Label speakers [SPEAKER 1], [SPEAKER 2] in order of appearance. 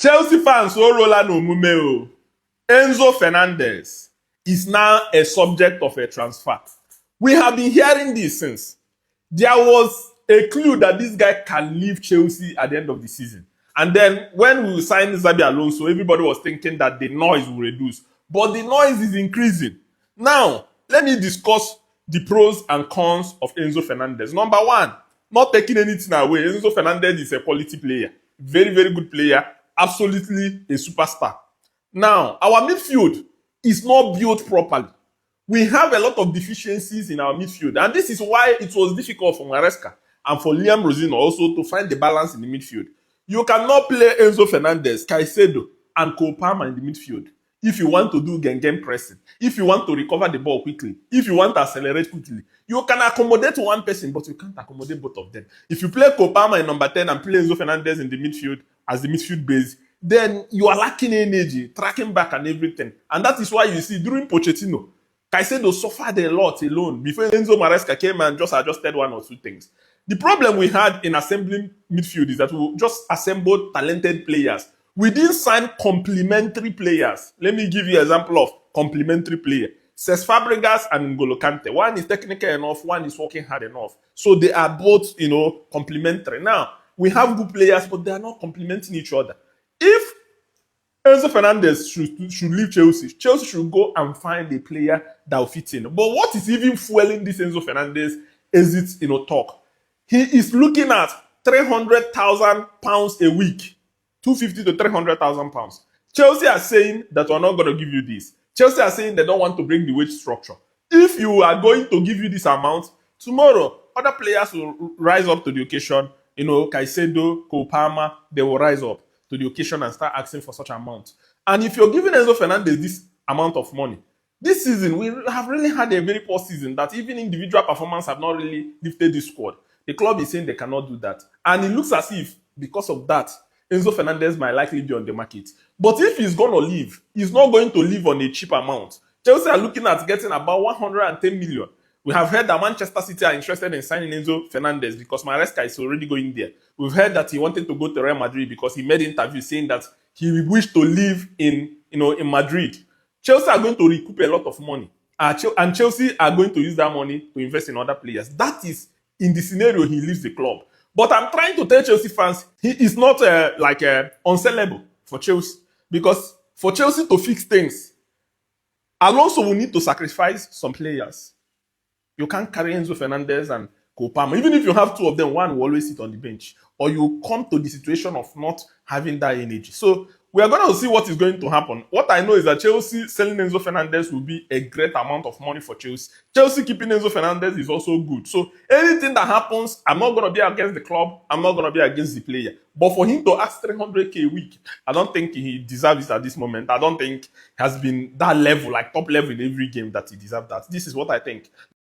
[SPEAKER 1] Chelsea fans so roller no mume. Enzo Fernandez is now a subject of a transfer. We have been hearing this since. There was a clue that this guy can leave Chelsea at the end of the season. And then when we signed Xabi Alonso, everybody was thinking that the noise will reduce. But the noise is increasing. Now, let me discuss the pros and cons of Enzo Fernandez. Number one, not taking anything away. Enzo Fernandez is a quality player. Very, very good player. Absolutely a superstar. Now, our midfield is not built properly. We have a lot of deficiencies in our midfield. And this is why it was difficult for Maresca and for Liam Rosino also to find the balance in the midfield. You cannot play Enzo Fernandez, Caicedo, and Cole Palmer in the midfield if you want to do game pressing, if you want to recover the ball quickly, if you want to accelerate quickly. You can accommodate one person, but you can't accommodate both of them. If you play Cole Palmer in number 10 and play Enzo Fernandez in the midfield as the midfield base, then you are lacking energy, tracking back and everything. And that is why you see during Pochettino, Caicedo suffered a lot alone before Enzo Maresca came and just adjusted one or two things. The problem we had in assembling midfield is that we just assembled talented players. We didn't sign complementary players. Let me give you an example of complementary player. Cesc Fabregas and N'Golo Kante. One is technical enough, one is working hard enough. So they are both, complementary. Now, we have good players, but they are not complementing each other. If Enzo Fernandez should leave Chelsea, Chelsea should go and find a player that will fit in. But what is even fueling this Enzo Fernandez exit, talk? He is looking at £300,000 a week. 250 to 300,000 pounds. Chelsea are saying that we're not going to give you this. Chelsea are saying they don't want to break the wage structure. If you are going to give you this amount, tomorrow, other players will rise up to the occasion. Caicedo, Cole Palmer, they will rise up to the occasion and start asking for such amount. And if you're giving Enzo Fernandez this amount of money, this season, we have really had a very poor season that even individual performance have not really lifted this squad. The club is saying they cannot do that. And it looks as if, because of that, Enzo Fernandez might likely be on the market. But if he's going to leave, he's not going to leave on a cheap amount. Chelsea are looking at getting about 110 million. We have heard that Manchester City are interested in signing Enzo Fernandez because Maresca is already going there. We've heard that he wanted to go to Real Madrid because he made interviews saying that he wished to live in Madrid. Chelsea are going to recoup a lot of money. And Chelsea are going to use that money to invest in other players. That is in the scenario he leaves the club. But I'm trying to tell Chelsea fans, he is not unsellable for Chelsea. Because for Chelsea to fix things, Alonso will need to sacrifice some players. You can't carry Enzo Fernandez and Cole Palmer. Even if you have two of them, one will always sit on the bench. Or you come to the situation of not having that energy. So we are going to see what is going to happen. What I know is that Chelsea selling Enzo Fernandez will be a great amount of money for Chelsea. Chelsea keeping Enzo Fernandez is also good. So anything that happens, I'm not going to be against the club. I'm not going to be against the player. But for him to ask 300k a week, I don't think he deserves it at this moment. I don't think he has been that level, like top level in every game that he deserves that. This is what I think.